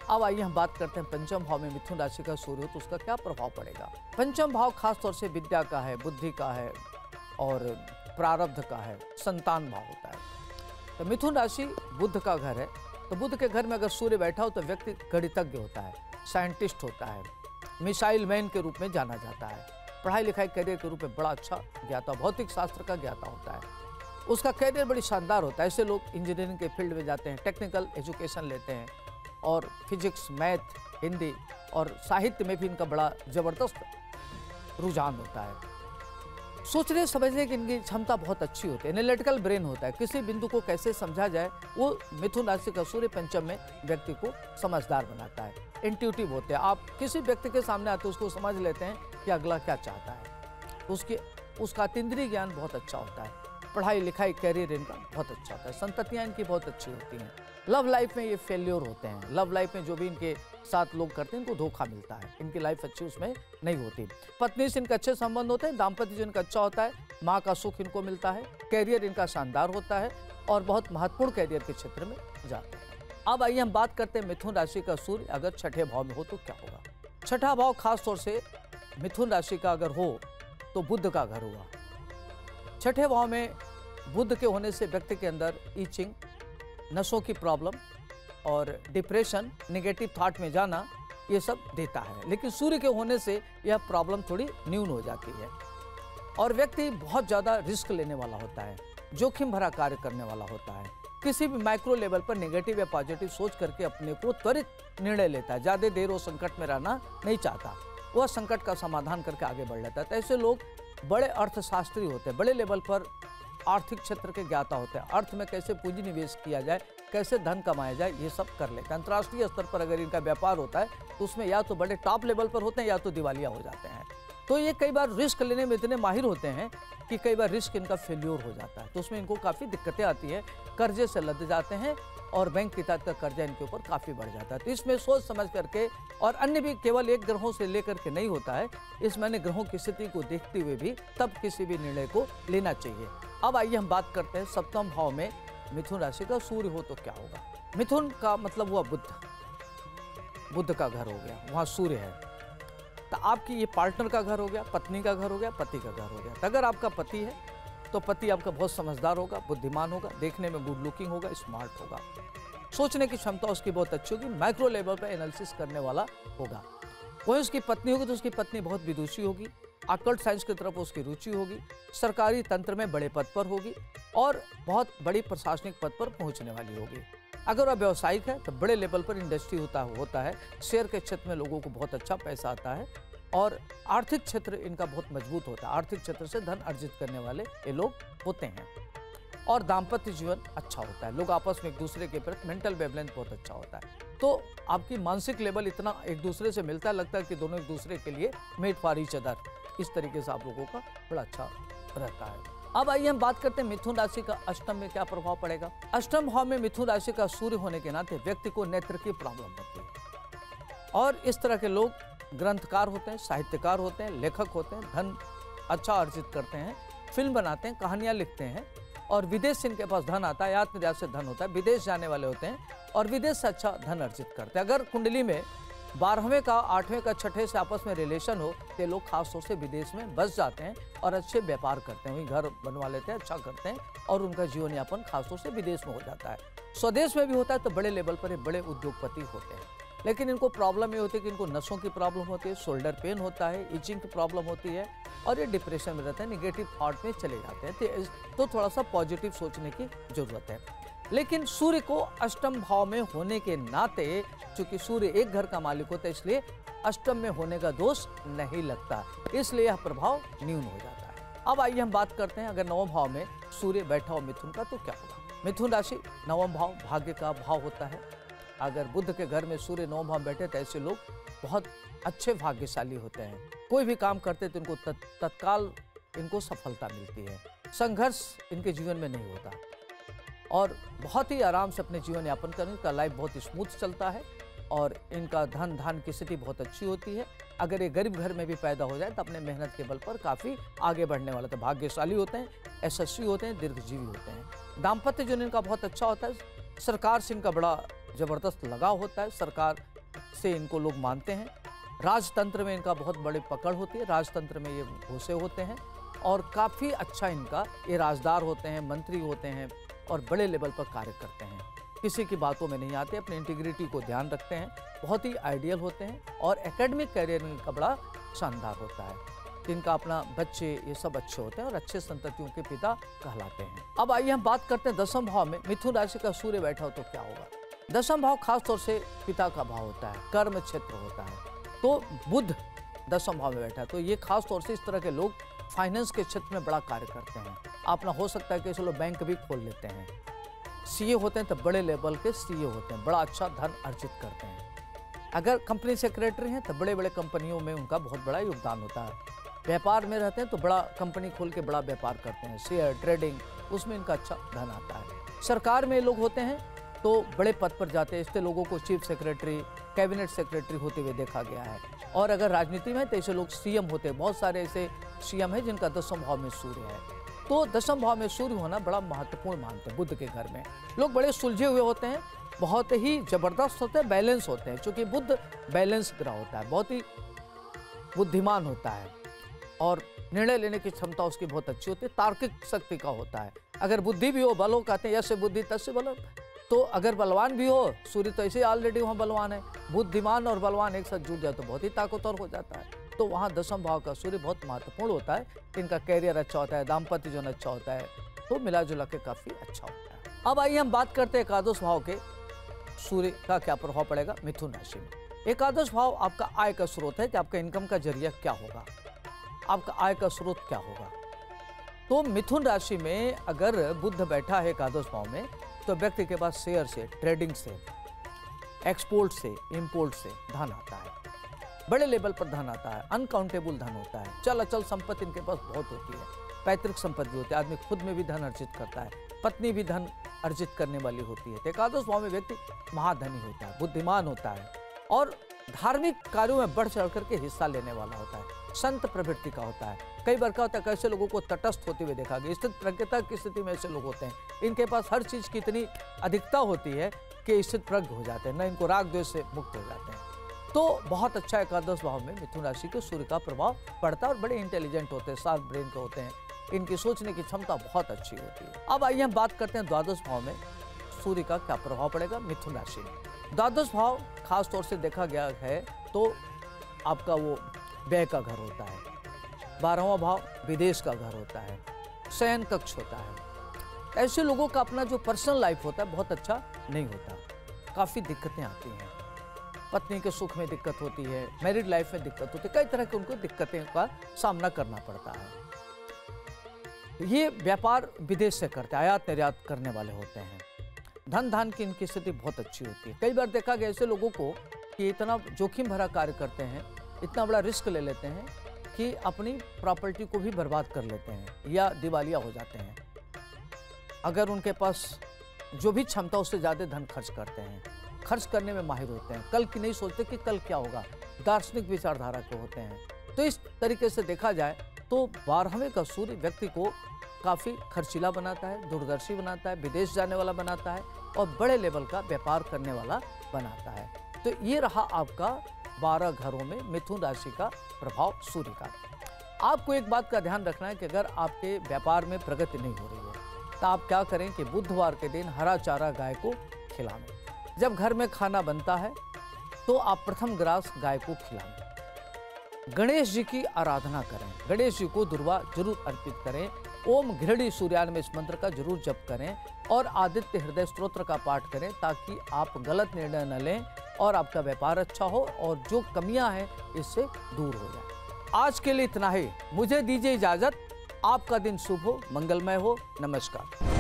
अब आइए हम बात करते हैं पंचम भाव में मिथुन राशि का सूर्य हो तो उसका क्या प्रभाव पड़ेगा। पंचम भाव खास तौर से विद्या का है, बुद्धि का है और प्रारब्ध का है, संतान भाव होता है। तो मिथुन राशि बुध का घर है, तो बुध के घर में अगर सूर्य बैठा हो तो व्यक्ति गणितज्ञ होता है, साइंटिस्ट होता है, मिसाइल मैन के रूप में जाना जाता है, पढ़ाई लिखाई करियर के रूप में बड़ा अच्छा ज्ञाता, भौतिक शास्त्र का ज्ञाता होता है, उसका करियर बड़ी शानदार होता है। ऐसे लोग इंजीनियरिंग के फील्ड में जाते हैं, टेक्निकल एजुकेशन लेते हैं और फिजिक्स, मैथ, हिंदी और साहित्य में भी इनका बड़ा जबरदस्त रुझान होता है। सोचने समझने की इनकी क्षमता बहुत अच्छी होती है, एनालिटिकल ब्रेन होता है, किसी बिंदु को कैसे समझा जाए वो मिथुन राशि का सूर्य पंचम में व्यक्ति को समझदार बनाता है। इंट्यूटिव होते हैं, आप किसी व्यक्ति के सामने आते उसको समझ लेते हैं कि अगला क्या चाहता है, उसका अतीन्द्रिय ज्ञान बहुत अच्छा होता है, पढ़ाई लिखाई करियर इनका बहुत अच्छा होता है, संततियाँ इनकी बहुत अच्छी होती हैं। लव लाइफ में ये फेल्योर होते हैं, लव लाइफ में जो भी इनके साथ लोग करते हैं इनको धोखा मिलता है, इनकी लाइफ अच्छी उसमें नहीं होती। पत्नी से इनके अच्छे संबंध होते हैं, दाम्पत्य जो इनका अच्छा होता है, माँ का सुख इनको मिलता है, कैरियर इनका शानदार होता है और बहुत महत्वपूर्ण कैरियर के क्षेत्र में जाते हैं। अब आइए हम बात करते हैं मिथुन राशि का सूर्य अगर छठे भाव में हो तो क्या होगा। छठा भाव खास तौर से मिथुन राशि का अगर हो तो बुध का घर होगा। छठे भाव में बुध के होने से व्यक्ति के अंदर ईचिंग, नसों की प्रॉब्लम और डिप्रेशन, नेगेटिव थॉट में जाना ये सब देता है। लेकिन सूर्य के होने से यह प्रॉब्लम थोड़ी न्यून हो जाती है और व्यक्ति बहुत ज़्यादा रिस्क लेने वाला होता है, जोखिम भरा कार्य करने वाला होता है, किसी भी माइक्रो लेवल पर नेगेटिव या पॉजिटिव सोच करके अपने को त्वरित निर्णय लेता है, ज़्यादा देर वो संकट में रहना नहीं चाहता, वह संकट का समाधान करके आगे बढ़ लेता है। तो ऐसे लोग बड़े अर्थशास्त्री होते हैं, बड़े लेवल पर आर्थिक क्षेत्र के ज्ञाता होते हैं, अर्थ में कैसे पूंजी निवेश किया जाए, कैसे धन कमाया जाए, ये सब कर लेते हैं। अंतर्राष्ट्रीय स्तर पर अगर इनका व्यापार होता है तो उसमें या तो बड़े टॉप लेवल पर होते हैं या तो दिवालिया हो जाते हैं। तो ये कई बार रिस्क लेने में इतने माहिर होते हैं कि कई बार रिस्क इनका फेल्योर हो जाता है, तो उसमें इनको काफ़ी दिक्कतें आती है, कर्जे से लद जाते हैं और बैंक के तहत का कर्जा इनके ऊपर काफ़ी बढ़ जाता है। तो इसमें सोच समझ करके, और अन्य भी केवल एक ग्रहों से लेकर के नहीं होता है, इसमें अन्य ग्रहों की स्थिति को देखते हुए भी तब किसी भी निर्णय को लेना चाहिए। अब आइए हम बात करते हैं सप्तम भाव में मिथुन राशि का सूर्य हो तो क्या होगा। मिथुन का मतलब हुआ बुध का घर हो गया, वहाँ सूर्य है, तो आपकी ये पार्टनर का घर हो गया, पत्नी का घर हो गया, पति का घर हो गया। तो अगर आपका पति है तो पति आपका बहुत समझदार होगा, बुद्धिमान होगा, देखने में गुड लुकिंग होगा, स्मार्ट होगा, सोचने की क्षमता उसकी बहुत अच्छी होगी, माइक्रो लेवल पर एनालिसिस करने वाला होगा। वही उसकी पत्नी होगी तो उसकी पत्नी बहुत विदुषी होगी, अकल्ट साइंस की तरफ उसकी रुचि होगी, सरकारी तंत्र में बड़े पद पर होगी और बहुत बड़ी प्रशासनिक पद पर पहुंचने वाली होगी। अगर वह व्यावसायिक है तो बड़े लेवल पर इंडस्ट्री होता है, शेयर के क्षेत्र में लोगों को बहुत अच्छा पैसा आता है और आर्थिक क्षेत्र इनका बहुत मजबूत होता है, आर्थिक क्षेत्र से धन अर्जित करने वाले ये लोग होते हैं और दाम्पत्य जीवन अच्छा होता है, लोग आपस में एक दूसरे के प्रति मेंटल वेवलेंथ बहुत अच्छा होता है। तो आपकी मानसिक लेवल इतना एक दूसरे से मिलता है, लगता है कि दोनों एक दूसरे के लिए मेड फॉर ईच अदर, इस तरीके से आप लोगों का बड़ा अच्छा रहता है। अब आइए हम बात करते हैं मिथुन राशि का अष्टम में क्या प्रभाव पड़ेगा। अष्टम भाव में मिथुन राशि का सूर्य होने के नाते व्यक्ति को नेत्र की प्रॉब्लम होती है और इस तरह के लोग ग्रंथकार होते हैं, साहित्यकार होते हैं, लेखक होते हैं, धन अच्छा अर्जित करते हैं, फिल्म बनाते हैं, कहानियाँ लिखते हैं और विदेश से इनके पास धन आता है, यात निर्यात से धन होता है, विदेश जाने वाले होते हैं और विदेश से अच्छा धन अर्जित करते हैं। अगर कुंडली में 12वें का 8वें का 6ठे से आपस में रिलेशन हो तो लोग खास तौर से विदेश में बस जाते हैं और अच्छे व्यापार करते हैं, वहीं घर बनवा लेते हैं, अच्छा करते हैं और उनका जीवन यापन खास तौर से विदेश में हो जाता है। स्वदेश में भी होता है तो बड़े लेवल पर बड़े उद्योगपति होते हैं, लेकिन इनको प्रॉब्लम ये होती है कि इनको नसों की प्रॉब्लम होती है, शोल्डर पेन होता है, इचिंग की प्रॉब्लम होती है और ये डिप्रेशन में रहते हैं, नेगेटिव थॉट में चले जाते हैं। तो थोड़ा सा पॉजिटिव सोचने की जरूरत है। लेकिन सूर्य को अष्टम भाव में होने के नाते, चूंकि सूर्य एक घर का मालिक होता है, इसलिए अष्टम में होने का दोष नहीं लगता, इसलिए यह प्रभाव न्यून हो जाता है। अब आइए हम बात करते हैं अगर नवम भाव में सूर्य बैठा हो मिथुन का तो क्या होगा। मिथुन राशि नवम भाव भाग्य का भाव होता है। अगर बुध के घर में सूर्य नवम भाव बैठे तो ऐसे लोग बहुत अच्छे भाग्यशाली होते हैं, कोई भी काम करते तो इनको तत्काल इनको सफलता मिलती है, संघर्ष इनके जीवन में नहीं होता और बहुत ही आराम से अपने जीवन यापन करने का लाइफ बहुत स्मूथ चलता है और इनका धन धान की स्थिति बहुत अच्छी होती है। अगर ये गरीब घर में भी पैदा हो जाए तो अपने मेहनत के बल पर काफ़ी आगे बढ़ने वाले तो भाग्यशाली होते हैं, यशस्वी होते हैं, दीर्घजीवी होते हैं। दाम्पत्य जीवन इनका बहुत अच्छा होता है, सरकार से इनका बड़ा ज़बरदस्त लगाव होता है, सरकार से इनको लोग मानते हैं। राजतंत्र में इनका बहुत बड़ी पकड़ होती है, राजतंत्र में ये घुसे होते हैं और काफ़ी अच्छा इनका ये राजदार होते हैं, मंत्री होते हैं और बड़े लेवल पर कार्य करते हैं। किसी की बातों में नहीं आते, अपनी इंटीग्रिटी को ध्यान रखते हैं, बहुत ही आइडियल होते हैं और एकेडमिक कैरियर इनका बड़ा शानदार होता है। इनका अपना बच्चे ये सब अच्छे होते हैं और अच्छे संततियों के पिता कहलाते हैं। अब आइए हम बात करते हैं दसम भाव में मिथुन राशि का सूर्य बैठा हो तो क्या होगा। दसम भाव खास तौर से पिता का भाव होता है, कर्म क्षेत्र होता है। तो बुध दसम भाव में बैठा है तो ये खास तौर से इस तरह के लोग फाइनेंस के क्षेत्र में बड़ा कार्य करते हैं। अपना हो सकता है कि ऐसे लोग बैंक भी खोल लेते हैं। सीए होते हैं तो बड़े लेवल के सीए होते हैं, बड़ा अच्छा धन अर्जित करते हैं। अगर कंपनी सेक्रेटरी हैं तो बड़े बड़े कंपनियों में उनका बहुत बड़ा योगदान होता है। व्यापार में रहते हैं तो बड़ा कंपनी खोल के बड़ा व्यापार करते हैं, शेयर ट्रेडिंग, उसमें इनका अच्छा धन आता है। सरकार में लोग होते हैं तो बड़े पद पर जाते हैं, इससे लोगों को चीफ सेक्रेटरी, कैबिनेट सेक्रेटरी होते हुए देखा गया है। और अगर राजनीति में तो ऐसे लोग सीएम होते हैं, बहुत सारे ऐसे सीएम हैं जिनका दसम भाव में सूर्य है। तो दसम भाव में सूर्य होना बड़ा महत्वपूर्ण मानते हैं। बुध के घर में लोग बड़े सुलझे हुए होते हैं, बहुत ही जबरदस्त होते हैं, बैलेंस होते हैं, क्योंकि बुध बैलेंस ग्रह होता है, बहुत ही बुद्धिमान होता है और निर्णय लेने की क्षमता उसकी बहुत अच्छी होती है, तार्किक शक्ति का होता है। अगर बुद्धि भी हो, बल हो, कहते हैं यस्य बुद्धि तस्य बल, तो अगर बलवान भी हो, सूर्य तो ऐसे ऑलरेडी वहाँ बलवान है, बुद्धिमान और बलवान एक साथ जुड़ जाए तो बहुत ही ताकतवर हो जाता है। तो वहाँ दसम भाव का सूर्य बहुत महत्वपूर्ण होता है। इनका कैरियर अच्छा होता है, दाम्पत्य जीवन अच्छा होता है, तो मिला जुला के काफ़ी अच्छा होता है। अब आइए हम बात करते हैं एकादश भाव के सूर्य का क्या प्रभाव पड़ेगा मिथुन राशि में। एकादश भाव आपका आय का स्रोत है कि आपका इनकम का जरिया क्या होगा, आपका आय का स्रोत क्या होगा। तो मिथुन राशि में अगर बुध बैठा है एकादश भाव में तो व्यक्ति के पास शेयर से, ट्रेडिंग से, एक्सपोर्ट से, इंपोर्ट से धन आता है, बड़े लेवल पर धन आता है, अनकाउंटेबल धन होता है। चल अचल संपत्ति इनके पास बहुत होती है, पैतृक संपत्ति होती है, आदमी खुद में भी धन अर्जित करता है, पत्नी भी धन अर्जित करने वाली होती है। तो एकादश भाव में व्यक्ति महाधनी होता है, बुद्धिमान होता है और धार्मिक कार्यों में बढ़ चढ़ करके हिस्सा लेने वाला होता है, संत प्रवृत्ति का होता है। कई बार क्या होता है, कैसे लोगों को तटस्थ होते हुए देखा गया, स्थित प्रज्ञता की स्थिति में ऐसे लोग होते हैं, इनके पास हर चीज़ की इतनी अधिकता होती है कि स्थित प्रज्ञ हो जाते हैं, न इनको राग द्वेष से मुक्त हो जाते हैं। तो बहुत अच्छा एकादश भाव में मिथुन राशि के सूर्य का प्रभाव पड़ता है और बड़े इंटेलिजेंट होते हैं, शार्प ब्रेन के होते हैं, इनकी सोचने की क्षमता बहुत अच्छी होती है। अब आइए हम बात करते हैं द्वादश भाव में सूर्य का क्या प्रभाव पड़ेगा मिथुन राशि में। द्वादश भाव खास तौर से देखा गया है तो आपका वो व्यय का घर होता है, 12वां भाव विदेश का घर होता है, शयन कक्ष होता है। ऐसे लोगों का अपना जो पर्सनल लाइफ होता है बहुत अच्छा नहीं होता, काफ़ी दिक्कतें आती हैं, पत्नी के सुख में दिक्कत होती है, मैरिड लाइफ में दिक्कत होती है, कई तरह की उनको दिक्कतें का सामना करना पड़ता है। ये व्यापार विदेश से करते हैं, आयात निर्यात करने वाले होते हैं, धन धान की इनकी स्थिति बहुत अच्छी होती है। कई बार देखा गया ऐसे लोगों को कि इतना जोखिम भरा कार्य करते हैं, इतना बड़ा रिस्क ले लेते हैं कि अपनी प्रॉपर्टी को भी बर्बाद कर लेते हैं या दिवालिया हो जाते हैं। अगर उनके पास जो भी क्षमता उससे ज़्यादा धन खर्च करते हैं, खर्च करने में माहिर होते हैं, कल की नहीं सोचते कि कल क्या होगा, दार्शनिक विचारधारा के होते हैं। तो इस तरीके से देखा जाए तो 12वें का सूर्य व्यक्ति को काफ़ी खर्चीला बनाता है, दूरदर्शी बनाता है, विदेश जाने वाला बनाता है और बड़े लेवल का व्यापार करने वाला बनाता है। तो ये रहा आपका 12 घरों में मिथुन राशि का प्रभाव सूर्य का। आपको एक बात का ध्यान रखना है कि अगर आपके व्यापार में प्रगति नहीं हो रही है तो आप क्या करें कि बुधवार के दिन हरा चारा गाय को खिलाएं। जब घर में खाना बनता है तो आप प्रथम ग्रास गाय को खिलाएं। गणेश जी की आराधना करें, गणेश जी को दुर्वा जरूर अर्पित करें, ओम घृणी सूर्यान में इस मंत्र का जरूर जप करें और आदित्य हृदय स्तोत्र का पाठ करें ताकि आप गलत निर्णय न लें और आपका व्यापार अच्छा हो और जो कमियां हैं इससे दूर हो जाए। आज के लिए इतना ही, मुझे दीजिए इजाजत। आपका दिन शुभ हो, मंगलमय हो। नमस्कार।